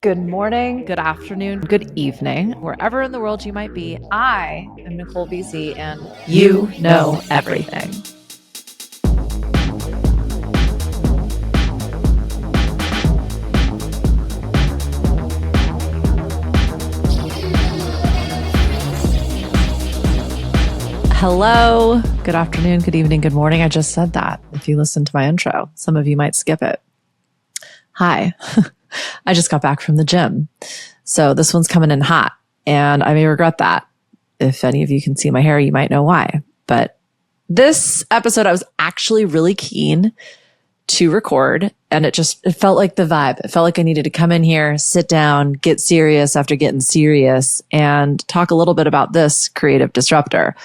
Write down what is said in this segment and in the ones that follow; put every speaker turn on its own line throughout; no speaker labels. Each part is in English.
Good morning, good afternoon, good evening, wherever in the world you might be. I am Nicole BC, and you know everything. Hello, good afternoon, good evening, good morning. I just said that. If you listen to my intro, some of you might skip it. Hi. I just got back from the gym. So this one's coming in hot and I may regret that. If any of you can see my hair, you might know why. But this episode, I was actually really keen to record and it felt like the vibe. It felt like I needed to come in here, sit down, get serious after getting serious and talk a little bit about this creative disruptor.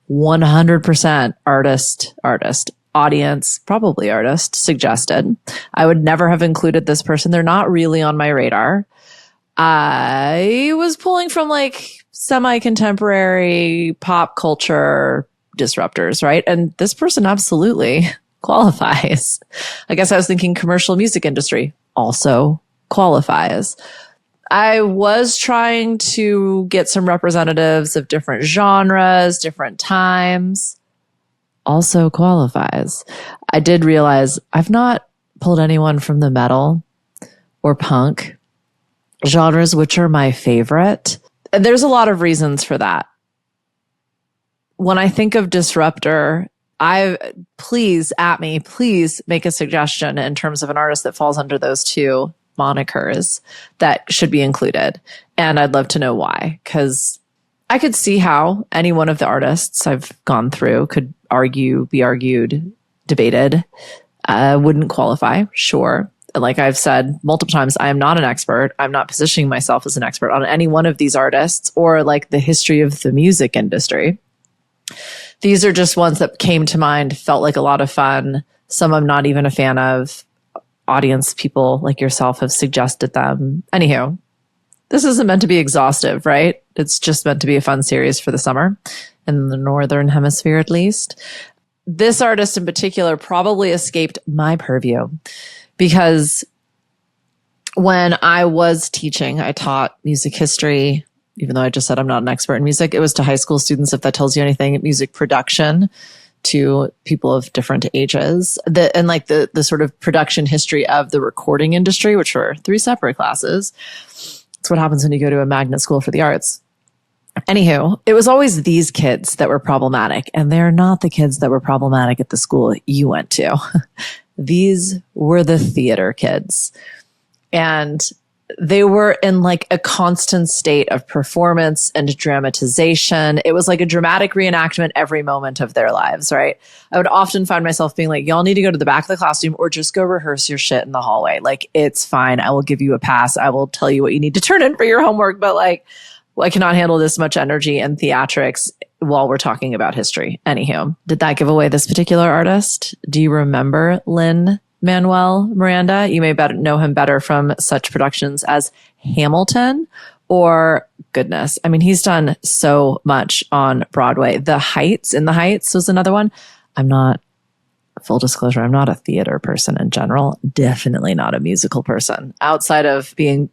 100% artist, audience, probably artist, suggested. I would never have included this person. They're not really on my radar. I was pulling from like semi-contemporary pop culture disruptors, right? And this person absolutely qualifies. I guess I was thinking commercial music industry also qualifies. I was trying to get some representatives of different genres, different times. Also qualifies. I did realize I've not pulled anyone from the metal or punk genres, which are my favorite. And there's a lot of reasons for that. When I think of disruptor, please make a suggestion in terms of an artist that falls under those two monikers that should be included. And I'd love to know why, because I could see how any one of the artists I've gone through could be argued, debated, wouldn't qualify. Sure. Like I've said multiple times, I am not an expert. I'm not positioning myself as an expert on any one of these artists or like the history of the music industry. These are just ones that came to mind, felt like a lot of fun. Some I'm not even a fan of. Audience people like yourself have suggested them. Anywho, this isn't meant to be exhaustive, right? It's just meant to be a fun series for the summer, in the Northern Hemisphere at least. This artist in particular probably escaped my purview because when I was teaching, I taught music history, even though I just said I'm not an expert in music. It was to high school students, if that tells you anything, music production, to people of different ages, and the sort of production history of the recording industry, which were 3 separate classes. That's what happens when you go to a magnet school for the arts. Anywho, it was always these kids that were problematic, and they're not the kids that were problematic at the school you went to. These were the theater kids. And they were in like a constant state of performance and dramatization. It was like a dramatic reenactment every moment of their lives, right? I would often find myself being like, y'all need to go to the back of the classroom or just go rehearse your shit in the hallway. Like, it's fine. I will give you a pass. I will tell you what you need to turn in for your homework. But like, I cannot handle this much energy and theatrics while we're talking about history. Anywho, did that give away this particular artist? Do you remember Lin-Manuel Miranda? You may know him better from such productions as Hamilton or goodness. I mean, he's done so much on Broadway. In the Heights was another one. Full disclosure, I'm not a theater person in general. Definitely not a musical person. Outside of being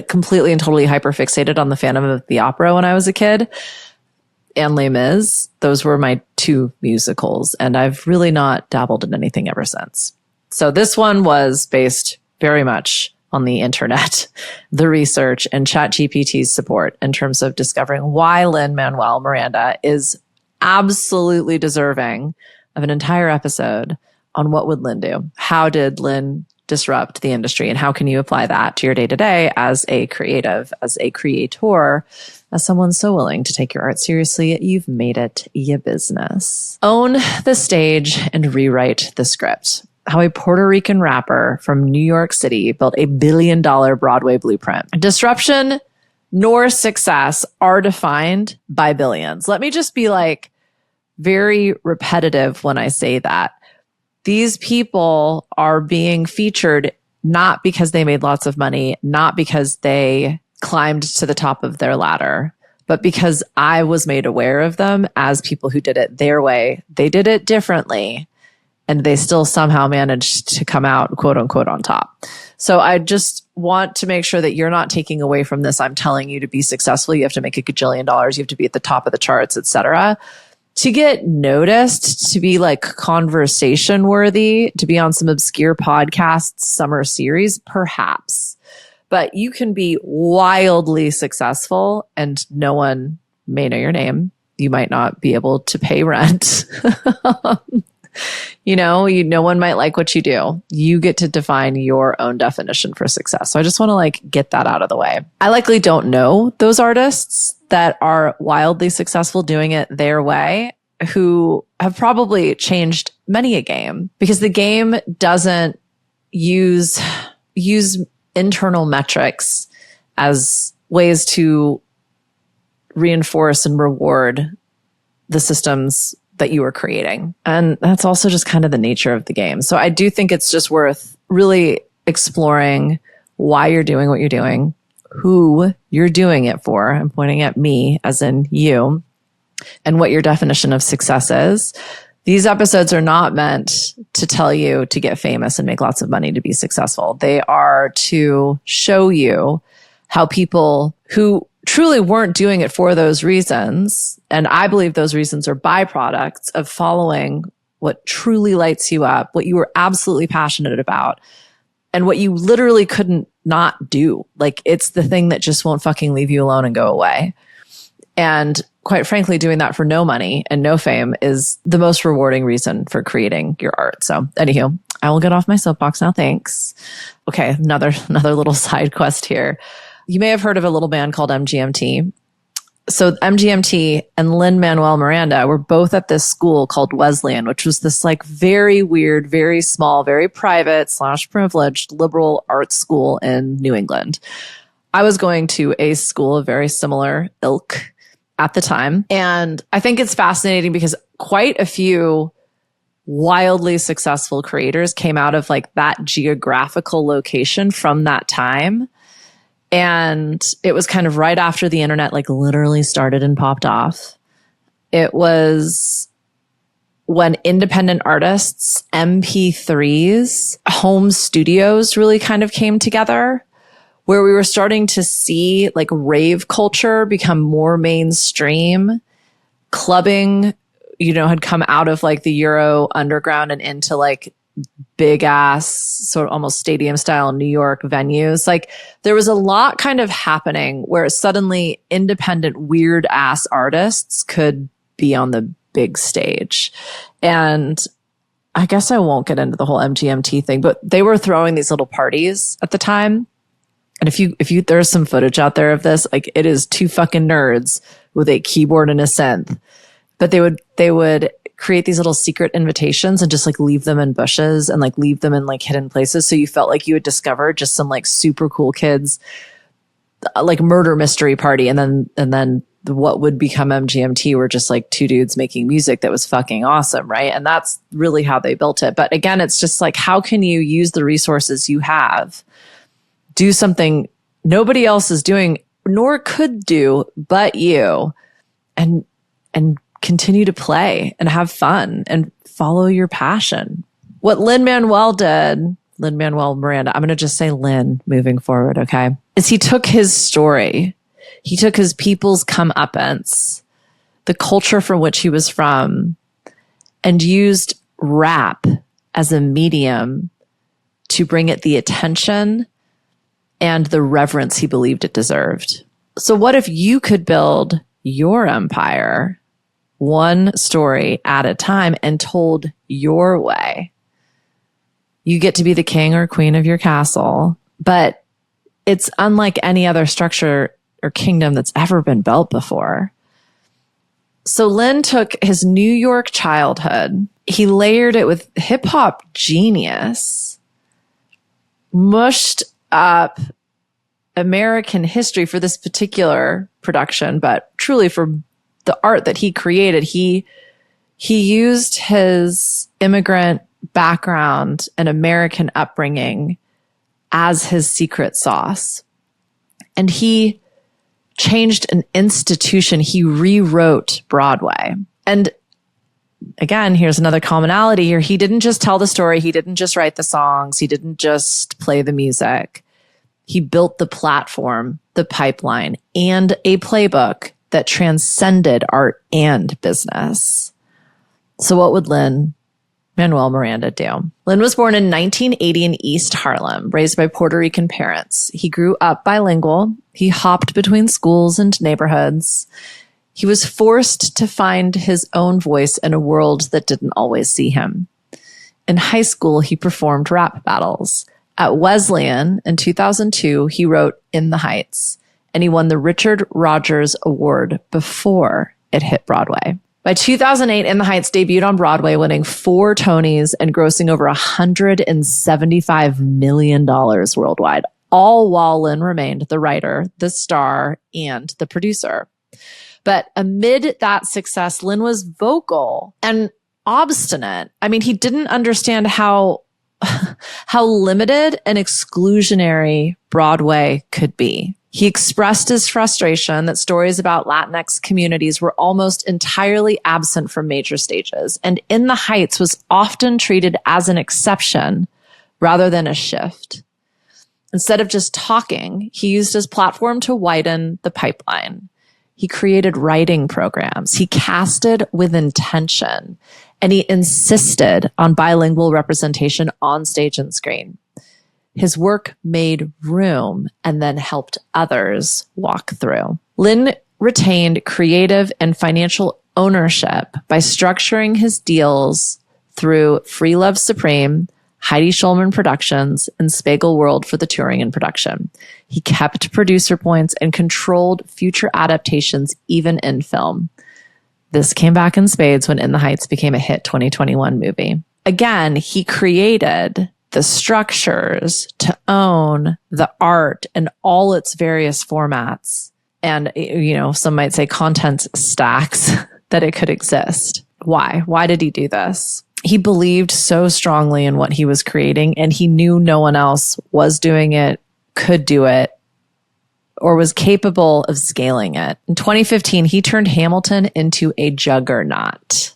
completely and totally hyperfixated on the Phantom of the Opera when I was a kid and Les Mis, those were my 2 musicals. And I've really not dabbled in anything ever since. So this one was based very much on the internet, the research, and ChatGPT's support in terms of discovering why Lin-Manuel Miranda is absolutely deserving of an entire episode on what would Lin do? How did Lin disrupt the industry? And how can you apply that to your day-to-day as a creative, as a creator, as someone so willing to take your art seriously, you've made it your business. Own the stage and rewrite the script. How a Puerto Rican rapper from New York City built a $1 billion Broadway blueprint. Disruption nor success are defined by billions. Let me just be like very repetitive when I say that. These people are being featured not because they made lots of money, not because they climbed to the top of their ladder, but because I was made aware of them as people who did it their way. They did it differently. and they still somehow managed to come out, quote unquote, on top. So I just want to make sure that you're not taking away from this. I'm telling you to be successful, you have to make a gajillion dollars, you have to be at the top of the charts, etc. To get noticed, to be like conversation worthy, to be on some obscure podcast summer series, perhaps. But you can be wildly successful and no one may know your name. You might not be able to pay rent. No one might like what you do. You get to define your own definition for success. So I just want to like get that out of the way. I likely don't know those artists that are wildly successful doing it their way, who have probably changed many a game, because the game doesn't use internal metrics as ways to reinforce and reward the systems that you are creating. And that's also just kind of the nature of the game. So I do think it's just worth really exploring why you're doing what you're doing, who you're doing it for. I'm pointing at me as in you, and what your definition of success is. These episodes are not meant to tell you to get famous and make lots of money to be successful. They are to show you how people who truly weren't doing it for those reasons, and I believe those reasons are byproducts of following what truly lights you up, what you were absolutely passionate about, and what you literally couldn't not do. Like, it's the thing that just won't fucking leave you alone and go away. And quite frankly, doing that for no money and no fame is the most rewarding reason for creating your art. So anywho, I will get off my soapbox now. Thanks. Okay. Another little side quest here. You may have heard of a little band called MGMT. So MGMT and Lin-Manuel Miranda were both at this school called Wesleyan, which was this like very weird, very small, very private / privileged liberal arts school in New England. I was going to a school of very similar ilk at the time. And I think it's fascinating because quite a few wildly successful creators came out of like that geographical location from that time. And it was kind of right after the internet like literally started and popped off. It was when independent artists, MP3s, home studios really kind of came together, where we were starting to see like rave culture become more mainstream. Clubbing, had come out of like the Euro underground and into like big ass, sort of almost stadium style New York venues. Like, there was a lot kind of happening where suddenly independent weird ass artists could be on the big stage. And I guess I won't get into the whole MGMT thing, but they were throwing these little parties at the time. And if you there's some footage out there of this, like, it is two fucking nerds with a keyboard and a synth. But they would create these little secret invitations and just like leave them in bushes and like leave them in like hidden places. So you felt like you had discovered just some like super cool kids, like murder mystery party. And then what would become MGMT were just like two dudes making music that was fucking awesome. Right. And that's really how they built it. But again, it's just like, how can you use the resources you have, do something nobody else is doing, nor could do but you, and continue to play and have fun and follow your passion. What Lin-Manuel did, Lin-Manuel Miranda, I'm going to just say Lin moving forward, okay, is he took his story, he took his people's comeuppance, the culture from which he was from, and used rap as a medium to bring it the attention and the reverence he believed it deserved. So what if you could build your empire one story at a time and told your way? You get to be the king or queen of your castle, but it's unlike any other structure or kingdom that's ever been built before. So Lin took his New York childhood, he layered it with hip hop genius, mushed up American history for this particular production, but truly for the art that he created. He used his immigrant background and American upbringing as his secret sauce. And he changed an institution. He rewrote Broadway. And again, here's another commonality here. He didn't just tell the story. He didn't just write the songs. He didn't just play the music. He built the platform, the pipeline, and a playbook that transcended art and business. So what would Lin-Manuel Miranda do? Lin was born in 1980 in East Harlem, raised by Puerto Rican parents. He grew up bilingual. He hopped between schools and neighborhoods. He was forced to find his own voice in a world that didn't always see him. In high school, he performed rap battles. At Wesleyan in 2002, he wrote In the Heights, and he won the Richard Rodgers Award before it hit Broadway. By 2008, In the Heights debuted on Broadway, winning 4 Tonys and grossing over $175 million worldwide, all while Lin remained the writer, the star, and the producer. But amid that success, Lin was vocal and obstinate. I mean, he didn't understand how limited and exclusionary Broadway could be. He expressed his frustration that stories about Latinx communities were almost entirely absent from major stages, and In the Heights was often treated as an exception rather than a shift. Instead of just talking, he used his platform to widen the pipeline. He created writing programs. He casted with intention, and he insisted on bilingual representation on stage and screen. His work made room and then helped others walk through. Lin retained creative and financial ownership by structuring his deals through Free Love Supreme, Heidi Schulman Productions, and Spiegelworld World for the touring and production. He kept producer points and controlled future adaptations, even in film. This came back in spades when In the Heights became a hit 2021 movie. Again, he created the structures to own the art and all its various formats and, some might say content stacks that it could exist. Why? Why did he do this? He believed so strongly in what he was creating, and he knew no one else was doing it, could do it, or was capable of scaling it. In 2015, he turned Hamilton into a juggernaut.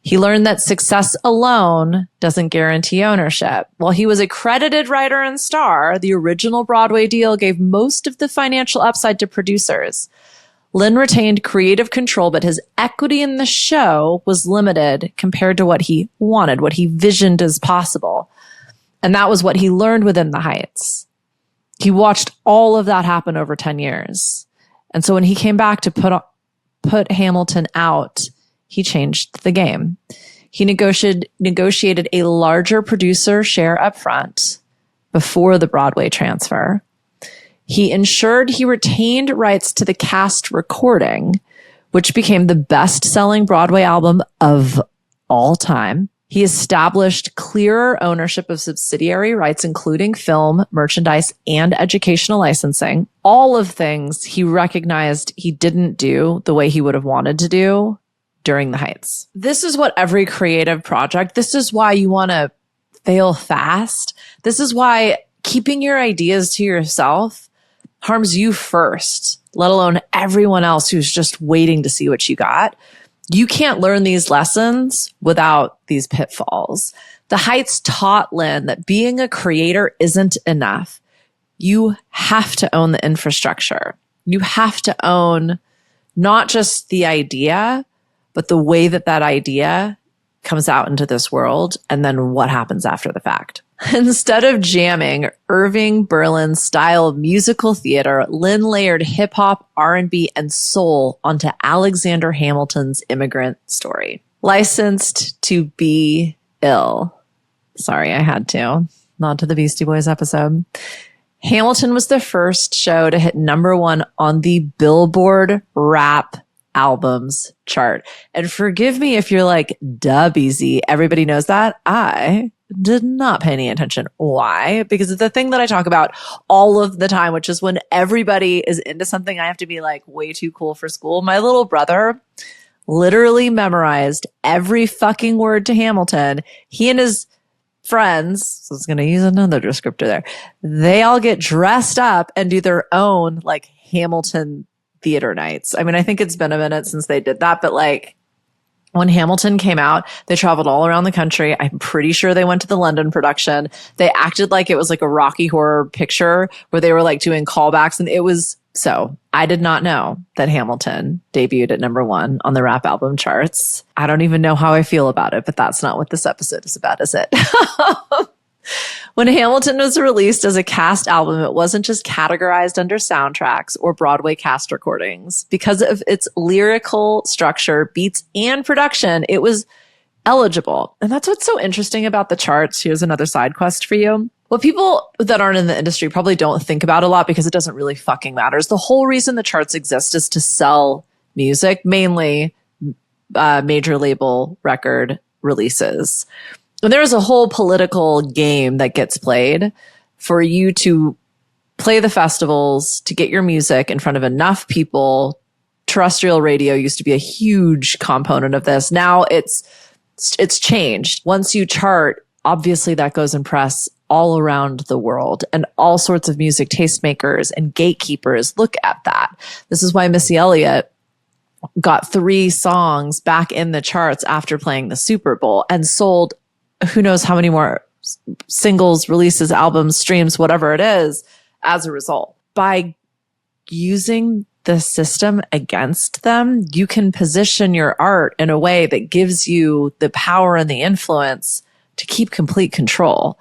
He learned that success alone doesn't guarantee ownership. While he was a credited writer and star, the original Broadway deal gave most of the financial upside to producers. Lin retained creative control, but his equity in the show was limited compared to what he wanted, what he visioned as possible. And that was what he learned within the Heights. He watched all of that happen over 10 years. And so when he came back to put Hamilton out, he changed the game. He negotiated a larger producer share up front before the Broadway transfer. He ensured he retained rights to the cast recording, which became the best-selling Broadway album of all time. He established clearer ownership of subsidiary rights, including film, merchandise, and educational licensing. All of things he recognized he didn't do the way he would have wanted to do during the Heights. This is what every creative project, this is why you want to fail fast. This is why keeping your ideas to yourself harms you first, let alone everyone else who's just waiting to see what you got. You can't learn these lessons without these pitfalls. The Heights taught Lin that being a creator isn't enough. You have to own the infrastructure. You have to own not just the idea, but the way that that idea comes out into this world and then what happens after the fact. Instead of jamming Irving Berlin style musical theater, Lin layered hip hop, R&B, and soul onto Alexander Hamilton's immigrant story. Licensed to be ill. Sorry, I had to. Nod to the Beastie Boys episode. Hamilton was the first show to hit #1 on the Billboard Rap Albums chart. And forgive me if you're like, duh, BZ, everybody knows that. I did not pay any attention. Why? Because it's the thing that I talk about all of the time, which is when everybody is into something, I have to be like way too cool for school. My little brother literally memorized every fucking word to Hamilton. He and his friends, so I was going to use another descriptor there, they all get dressed up and do their own like Hamilton theater nights. I mean, I think it's been a minute since they did that, but like When Hamilton came out, they traveled all around the country. I'm pretty sure they went to the London production. They acted like it was like a Rocky Horror Picture where they were like doing callbacks. And it was so I did not know that Hamilton debuted at #1 on the rap album charts. I don't even know how I feel about it, but that's not what this episode is about, is it? When Hamilton was released as a cast album, it wasn't just categorized under soundtracks or Broadway cast recordings. Because of its lyrical structure, beats, and production, it was eligible. And that's what's so interesting about the charts. Here's another side quest for you. What people that aren't in the industry probably don't think about a lot because it doesn't really fucking matter. The whole reason the charts exist is to sell music, mainly major label record releases. And there's a whole political game that gets played for you to play the festivals, to get your music in front of enough people. Terrestrial radio used to be a huge component of this. Now it's changed. Once you chart, obviously that goes in press all around the world, and all sorts of music tastemakers and gatekeepers look at that. This is why Missy Elliott got 3 songs back in the charts after playing the Super Bowl and sold who knows how many more singles, releases, albums, streams, whatever it is, as a result. By using the system against them, you can position your art in a way that gives you the power and the influence to keep complete control.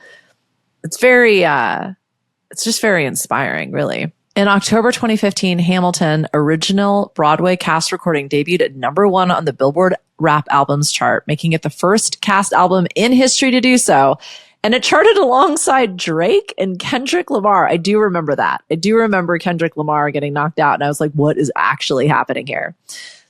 It's just very inspiring, really. In October 2015, Hamilton, original Broadway cast recording, debuted at #1 on the Billboard Rap Albums chart, making it the first cast album in history to do so. And it charted alongside Drake and Kendrick Lamar. I do remember that. I do remember Kendrick Lamar getting knocked out, and I was like, what is actually happening here?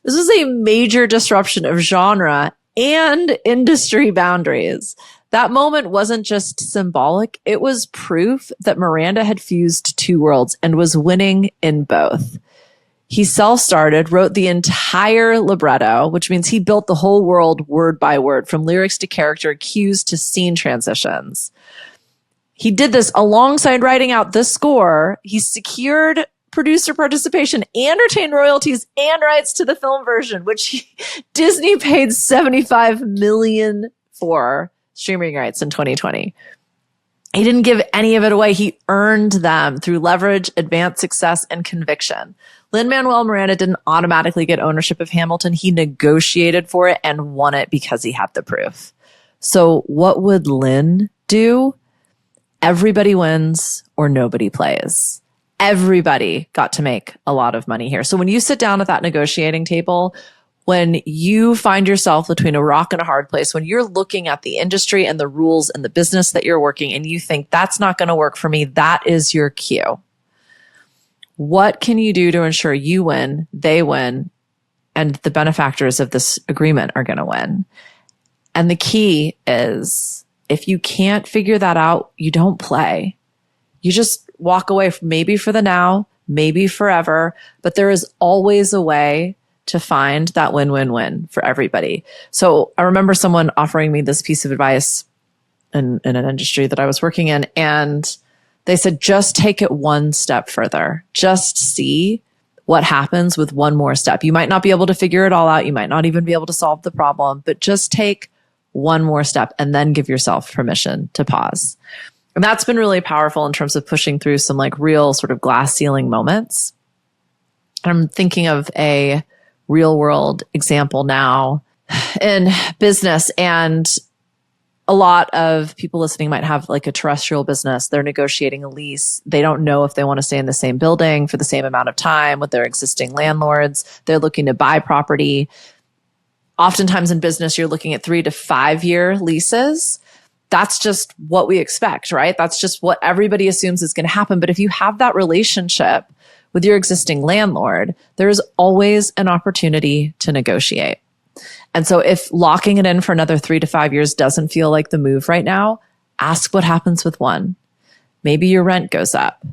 This was a major disruption of genre and industry boundaries. That moment wasn't just symbolic. It was proof that Miranda had fused 2 worlds and was winning in both. He self-started, wrote the entire libretto, which means he built the whole world word by word, from lyrics to character cues to scene transitions. He did this alongside writing out the score. He secured producer participation and retained royalties and rights to the film version, which Disney paid $75 million for streaming rights in 2020. He didn't give any of it away. He earned them through leverage, advanced success, and conviction. Lin-Manuel Miranda didn't automatically get ownership of Hamilton. He negotiated for it and won it because he had the proof. So what would Lin do? Everybody wins or nobody plays. Everybody got to make a lot of money here. So when you sit down at that negotiating table, when you find yourself between a rock and a hard place, when you're looking at the industry and the rules and the business that you're working and you think that's not going to work for me, that is your cue. What can you do to ensure you win, they win, and the benefactors of this agreement are going to win? And the key is, if you can't figure that out, you don't play. You just walk away, maybe for the now, maybe forever, but there is always a way to find that win-win-win for everybody. So I remember someone offering me this piece of advice in an industry that I was working in, and they said, just take it one step further. Just see what happens with one more step. You might not be able to figure it all out. You might not even be able to solve the problem, but just take one more step and then give yourself permission to pause. And that's been really powerful in terms of pushing through some like real sort of glass ceiling moments. I'm thinking of a real world example now in business, and a lot of people listening might have like a terrestrial business. They're negotiating a lease. They don't know if they want to stay in the same building for the same amount of time with their existing landlords. They're looking to buy property. Oftentimes in business, you're looking at 3 to 5 year leases. That's just what we expect, right? That's just what everybody assumes is going to happen. But if you have that relationship with your existing landlord, there is always an opportunity to negotiate. And so if locking it in for another 3 to 5 years doesn't feel like the move right now, ask what happens with one. Maybe your rent goes up.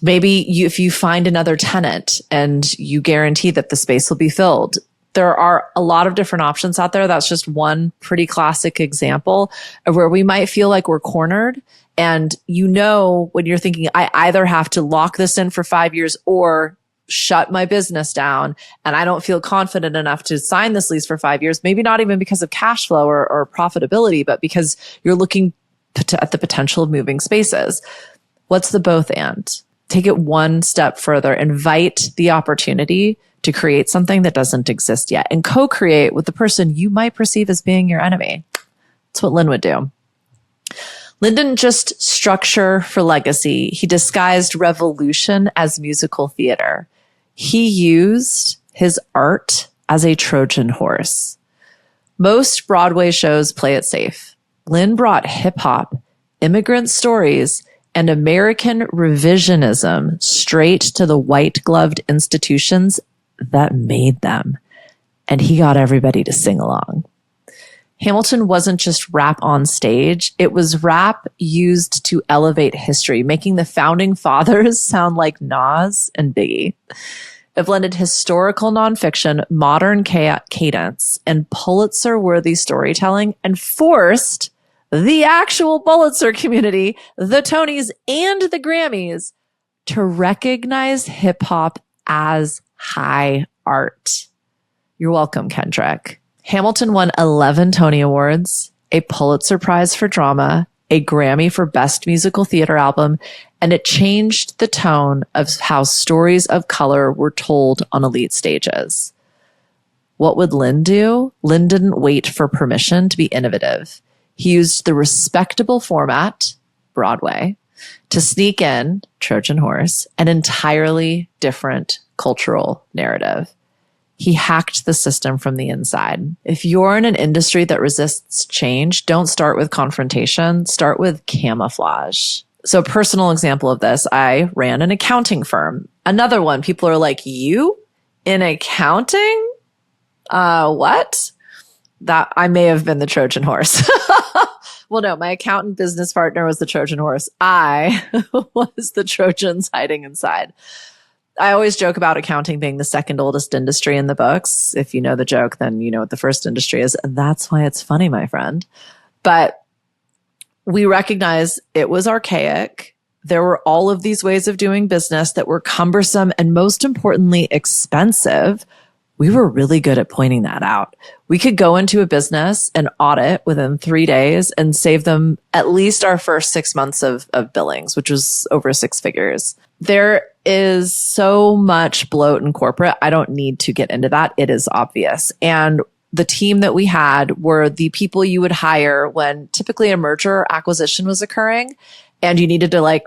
Maybe if you find another tenant and you guarantee that the space will be filled. There are a lot of different options out there. That's just one pretty classic example of where we might feel like we're cornered. And you know, when you're thinking, I either have to lock this in for 5 years or shut my business down and I don't feel confident enough to sign this lease for 5 years, maybe not even because of cash flow or profitability, but because you're looking at the potential of moving spaces. What's the both and? Take it one step further. Invite the opportunity to create something that doesn't exist yet and co-create with the person you might perceive as being your enemy. That's what Lin would do. Lin didn't just structure for legacy. He disguised revolution as musical theater. He used his art as a Trojan horse. Most Broadway shows play it safe. Lin brought hip hop, immigrant stories, and American revisionism straight to the white-gloved institutions that made them. And he got everybody to sing along. Hamilton wasn't just rap on stage. It was rap used to elevate history, making the founding fathers sound like Nas and Biggie. It blended historical nonfiction, modern cadence, and Pulitzer-worthy storytelling and forced the actual Pulitzer community, the Tonys, and the Grammys to recognize hip-hop as high art. You're welcome, Kendrick. Hamilton won 11 Tony Awards, a Pulitzer Prize for Drama, a Grammy for Best Musical Theater Album, and it changed the tone of how stories of color were told on elite stages. What would Lin do? Lin didn't wait for permission to be innovative. He used the respectable format, Broadway, to sneak in, Trojan horse, an entirely different cultural narrative. He hacked the system from the inside. If you're in an industry that resists change, don't start with confrontation, start with camouflage. So a personal example of this, I ran an accounting firm. Another one, people are like, you in accounting? What? That I may have been the Trojan horse. Well, no, my accountant business partner was the Trojan horse. I was the Trojans hiding inside. I always joke about accounting being the second oldest industry in the books. If you know the joke, then you know what the first industry is. And that's why it's funny, my friend. But we recognize it was archaic. There were all of these ways of doing business that were cumbersome and most importantly, expensive. We were really good at pointing that out. We could go into a business and audit within 3 days and save them at least our first 6 months of billings, which was over 6 figures. There is so much bloat in corporate. I don't need to get into that. It is obvious. And the team that we had were the people you would hire when typically a merger or acquisition was occurring and you needed to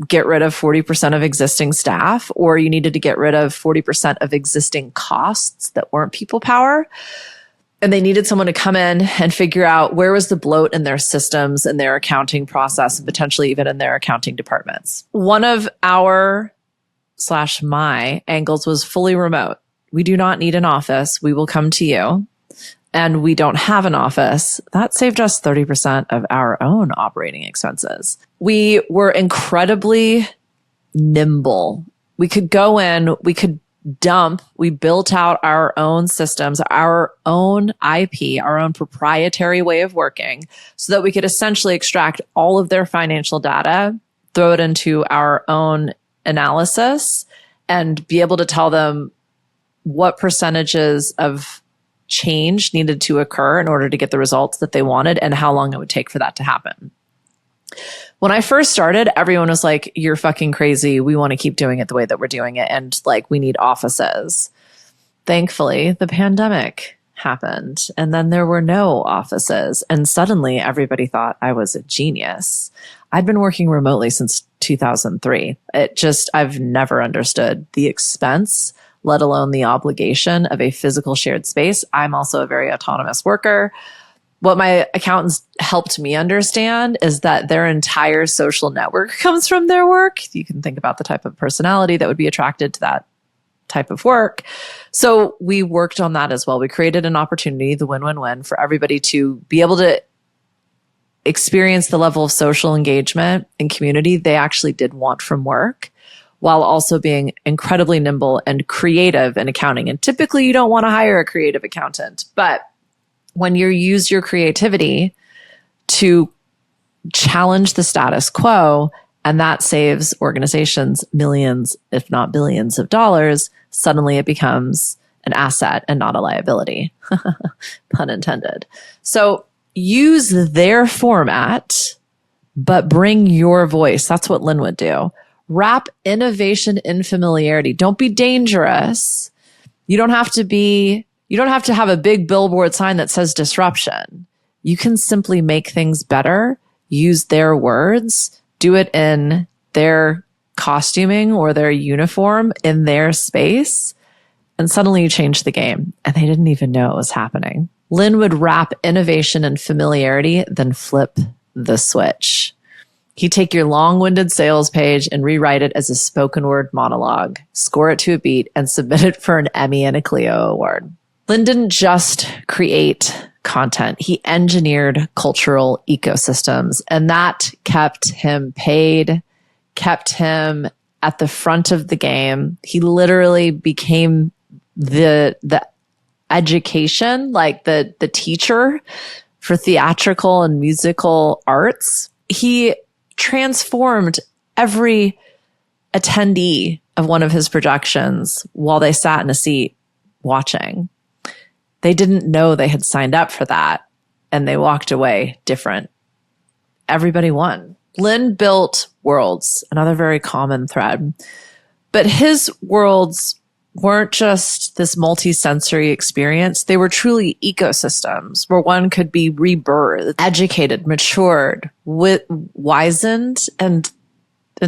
get rid of 40% of existing staff, or you needed to get rid of 40% of existing costs that weren't people power. And they needed someone to come in and figure out where was the bloat in their systems and their accounting process and potentially even in their accounting departments. One of our/my angles was fully remote. We do not need an office. We will come to you. And we don't have an office. That saved us 30% of our own operating expenses. We were incredibly nimble. We could go in, we could dump, we built out our own systems, our own IP, our own proprietary way of working so that we could essentially extract all of their financial data, throw it into our own analysis, and be able to tell them what percentages of change needed to occur in order to get the results that they wanted and how long it would take for that to happen. When I first started, everyone was like, you're fucking crazy. We want to keep doing it the way that we're doing it. And we need offices. Thankfully, the pandemic happened and then there were no offices. And suddenly everybody thought I was a genius. I'd been working remotely since 2003. I've never understood the expense, let alone the obligation of a physical shared space. I'm also a very autonomous worker. What my accountants helped me understand is that their entire social network comes from their work. You can think about the type of personality that would be attracted to that type of work. So we worked on that as well. We created an opportunity, the win-win-win, for everybody to be able to experience the level of social engagement and community they actually did want from work, while also being incredibly nimble and creative in accounting. And typically you don't want to hire a creative accountant, but when you use your creativity to challenge the status quo And that saves organizations millions, if not billions of dollars. Suddenly it becomes an asset and not a liability. Pun intended. So use their format, but bring your voice. That's what Lin would do. Wrap innovation in familiarity. Don't be dangerous. You don't have to have a big billboard sign that says disruption. You can simply make things better, use their words, do it in their costuming or their uniform in their space, and suddenly you change the game. And they didn't even know it was happening. Lin would wrap innovation in familiarity, then flip the switch. He'd take your long-winded sales page and rewrite it as a spoken word monologue, score it to a beat, and submit it for an Emmy and a Clio award. Lin didn't just create content. He engineered cultural ecosystems, and that kept him paid, kept him at the front of the game. He literally became the education, like the teacher for theatrical and musical arts. He transformed every attendee of one of his productions while they sat in a seat watching. They didn't know they had signed up for that, and they walked away different. Everybody won. Lin built worlds, another very common thread. But his worlds weren't just this multi-sensory experience. They were truly ecosystems where one could be rebirthed, educated, matured, wizened, and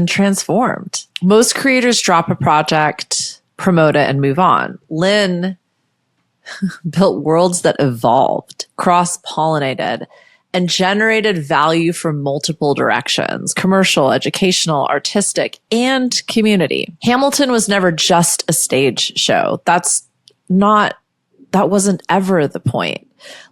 transformed. Most creators drop a project, promote it, and move on. Lin built worlds that evolved, cross-pollinated, and generated value from multiple directions: commercial, educational, artistic, and community. Hamilton was never just a stage show. That wasn't ever the point.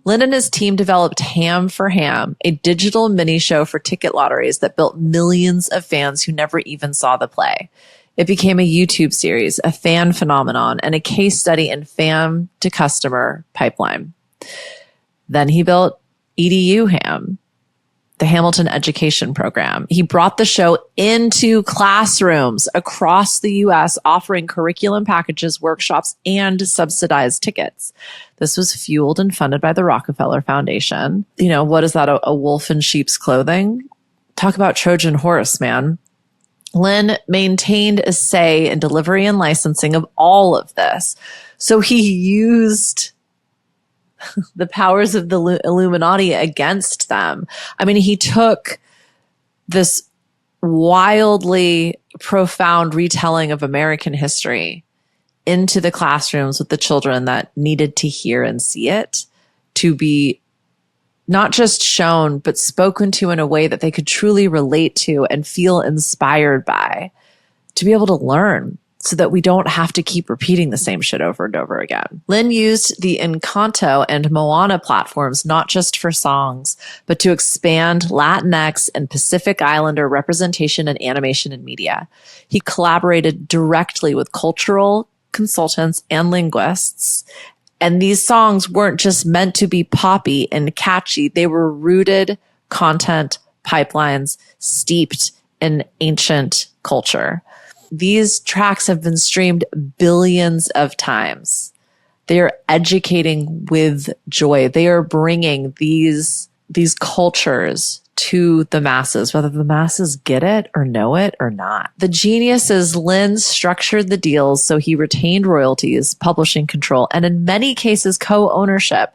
Lin and his team developed Ham for Ham, a digital mini show for ticket lotteries that built millions of fans who never even saw the play. It became a YouTube series, a fan phenomenon, and a case study in fan to customer pipeline. Then he built EDU Ham, the Hamilton Education Program. He brought the show into classrooms across the U.S., offering curriculum packages, workshops, and subsidized tickets. This was fueled and funded by the Rockefeller Foundation. You know, what is that? A wolf in sheep's clothing? Talk about Trojan horse, man. Lin maintained a say in delivery and licensing of all of this. So he used the powers of the Illuminati against them. I mean, he took this wildly profound retelling of American history into the classrooms with the children that needed to hear and see it, to be not just shown, but spoken to in a way that they could truly relate to and feel inspired by, to be able to learn so that we don't have to keep repeating the same shit over and over again. Lin used the Encanto and Moana platforms not just for songs, but to expand Latinx and Pacific Islander representation in animation and media. He collaborated directly with cultural consultants and linguists. And these songs weren't just meant to be poppy and catchy. They were rooted content pipelines steeped in ancient culture. These tracks have been streamed billions of times. They are educating with joy. They are bringing these cultures to the masses, whether the masses get it or know it or not. The genius is Lin structured the deals so he retained royalties, publishing control, and in many cases, co-ownership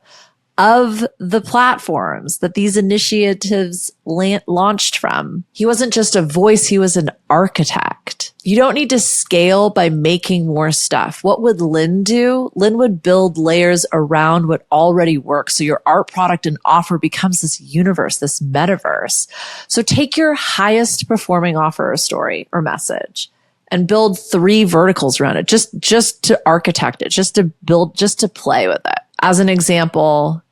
of the platforms that these initiatives launched from. He wasn't just a voice, he was an architect. You don't need to scale by making more stuff. What would Lin do? Lin would build layers around what already works. So your art product and offer becomes this universe, this metaverse. So take your highest performing offer or story or message and build 3 verticals around it, just to architect it, just to build, just to play with it. As an example,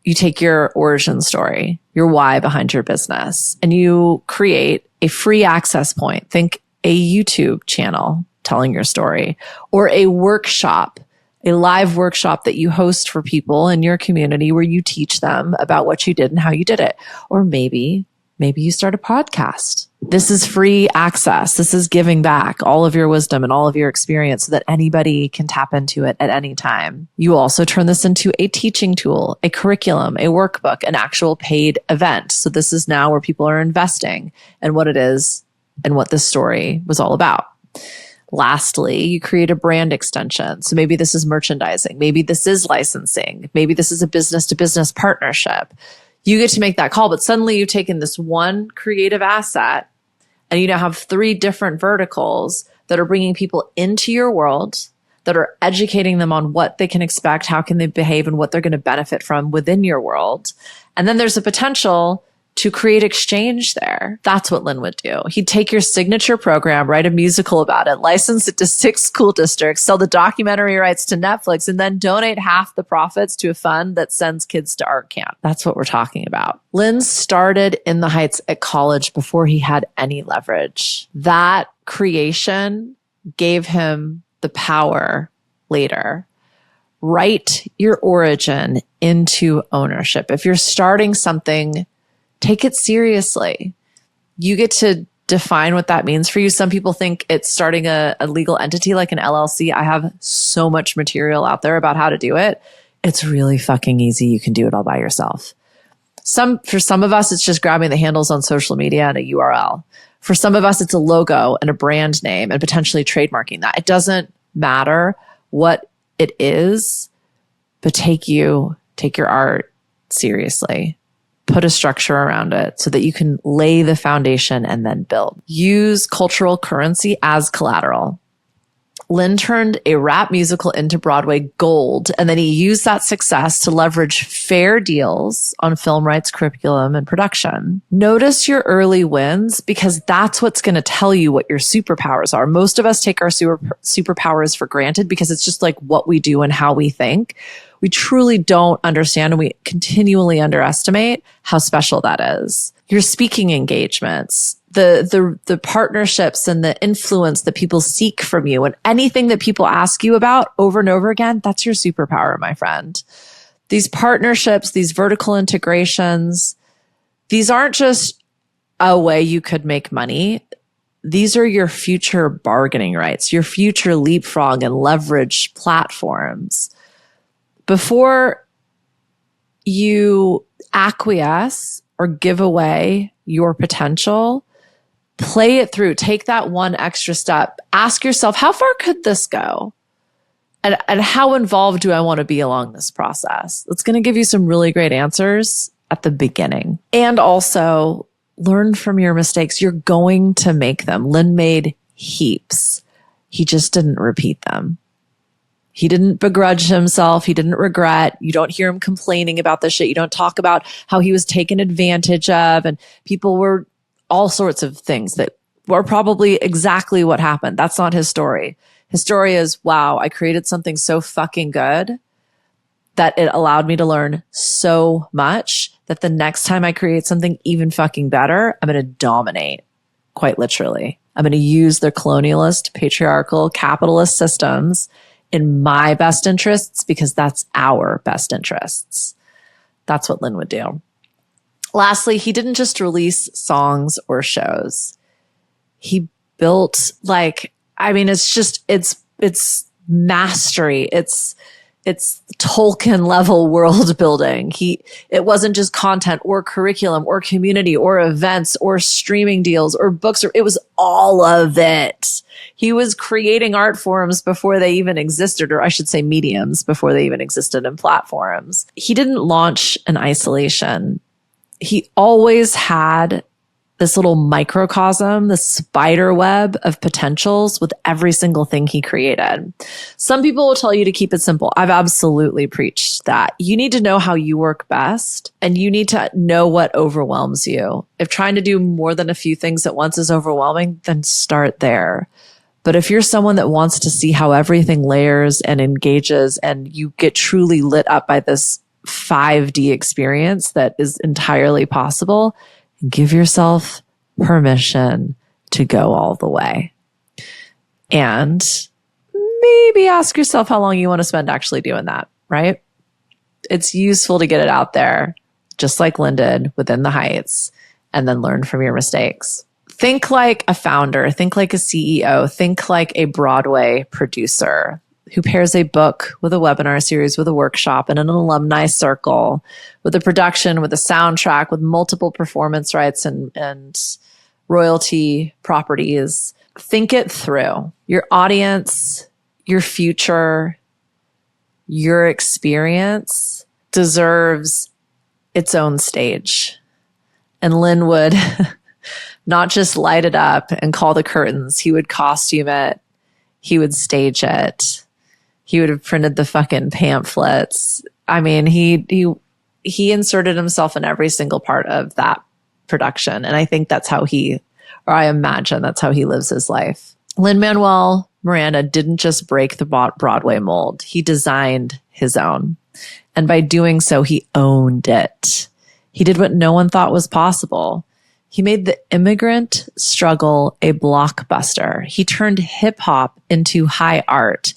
you take your origin story, your why behind your business, and you create a free access point. Think a YouTube channel telling your story, or a workshop, a live workshop that you host for people in your community where you teach them about what you did and how you did it. Or maybe you start a podcast This is free access. This is giving back all of your wisdom and all of your experience so that anybody can tap into it at any time. You also turn this into a teaching tool, a curriculum, a workbook, an actual paid event. So this is now where people are investing in what it is and what this story was all about. Lastly, you create a brand extension. So maybe this is merchandising. Maybe this is licensing. Maybe this is a business to business partnership. You get to make that call, but suddenly you've taken this one creative asset and you now have 3 different verticals that are bringing people into your world, that are educating them on what they can expect, how can they behave, and what they're going to benefit from within your world. And then there's a potential to create exchange there. That's what Lin would do. He'd take your signature program, write a musical about it, license it to 6 school districts, sell the documentary rights to Netflix, and then donate half the profits to a fund that sends kids to art camp. That's what we're talking about. Lin started in the Heights at college before he had any leverage. That creation gave him the power later. Write your origin into ownership. If you're starting something, take it seriously. You get to define what that means for you. Some people think it's starting a legal entity like an LLC. I have so much material out there about how to do it. It's really fucking easy. You can do it all by yourself. For some of us, it's just grabbing the handles on social media and a URL. For some of us, it's a logo and a brand name and potentially trademarking that. It doesn't matter what it is, but take your art seriously. Put a structure around it so that you can lay the foundation and then build. Use cultural currency as collateral. Lin turned a rap musical into Broadway gold, and then he used that success to leverage fair deals on film rights, curriculum, and production. Notice your early wins because that's what's going to tell you what your superpowers are. Most of us take our superpowers for granted because it's just like what we do and how we think. We truly don't understand and we continually underestimate how special that is. Your speaking engagements, the partnerships and the influence that people seek from you and anything that people ask you about over and over again, that's your superpower, my friend. These partnerships, these vertical integrations, these aren't just a way you could make money. These are your future bargaining rights, your future leapfrog and leverage platforms. Before you acquiesce or give away your potential, play it through. Take that one extra step. Ask yourself, how far could this go? And how involved do I want to be along this process? It's going to give you some really great answers at the beginning. And also learn from your mistakes. You're going to make them. Lin made heaps. He just didn't repeat them. He didn't begrudge himself. He didn't regret. You don't hear him complaining about this shit. You don't talk about how he was taken advantage of and people were all sorts of things that were probably exactly what happened. That's not his story. His story is, wow, I created something so fucking good that it allowed me to learn so much that the next time I create something even fucking better, I'm going to dominate, quite literally. I'm going to use the colonialist, patriarchal, capitalist systems in my best interests because that's our best interests. That's what Lin would do. Lastly, he didn't just release songs or shows. He built it's mastery. It's Tolkien level world building. It wasn't just content or curriculum or community or events or streaming deals or books, it was all of it. He was creating art forms before they even existed, or I should say mediums before they even existed in platforms. He didn't launch in isolation. He always had this little microcosm, this spider web of potentials with every single thing he created. Some people will tell you to keep it simple. I've absolutely preached that. You need to know how you work best and you need to know what overwhelms you. If trying to do more than a few things at once is overwhelming, then start there. But if you're someone that wants to see how everything layers and engages and you get truly lit up by this 5D experience that is entirely possible, give yourself permission to go all the way. And maybe ask yourself how long you want to spend actually doing that, right? It's useful to get it out there, just like Lin did within the Heights, and then learn from your mistakes. Think like a founder, think like a CEO, think like a Broadway producer who pairs a book with a webinar series, with a workshop and an alumni circle, with a production, with a soundtrack, with multiple performance rights and royalty properties. Think it through. Your audience, your future, your experience deserves its own stage. And Lin would not just light it up and call the curtains. He would costume it. He would stage it. He would have printed the fucking pamphlets. I mean, he inserted himself in every single part of that production. And I think that's how I imagine that's how he lives his life. Lin-Manuel Miranda didn't just break the Broadway mold. He designed his own. And by doing so, he owned it. He did what no one thought was possible. He made the immigrant struggle a blockbuster. He turned hip hop into high art.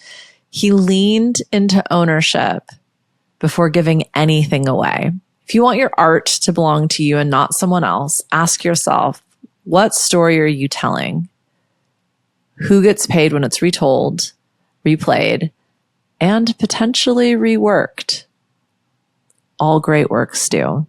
He leaned into ownership before giving anything away. If you want your art to belong to you and not someone else, ask yourself, what story are you telling? Who gets paid when it's retold, replayed, and potentially reworked? All great works do.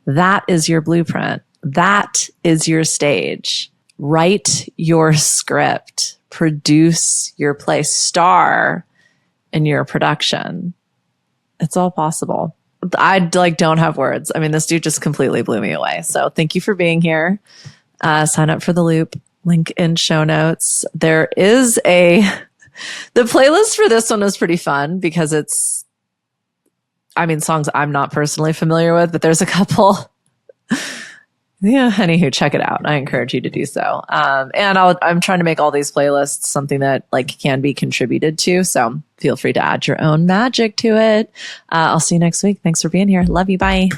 That is your blueprint. That is your stage. Write your script. Produce your play. Star in your production. It's all possible. I don't have words. I mean, this dude just completely blew me away. So thank you for being here. Sign up for the loop. Link in show notes. There is the playlist for this one is pretty fun because it's, songs I'm not personally familiar with, but there's a couple. Yeah, anywho, check it out. I encourage you to do so. And I'm trying to make all these playlists something that can be contributed to. So feel free to add your own magic to it. I'll see you next week. Thanks for being here. Love you. Bye.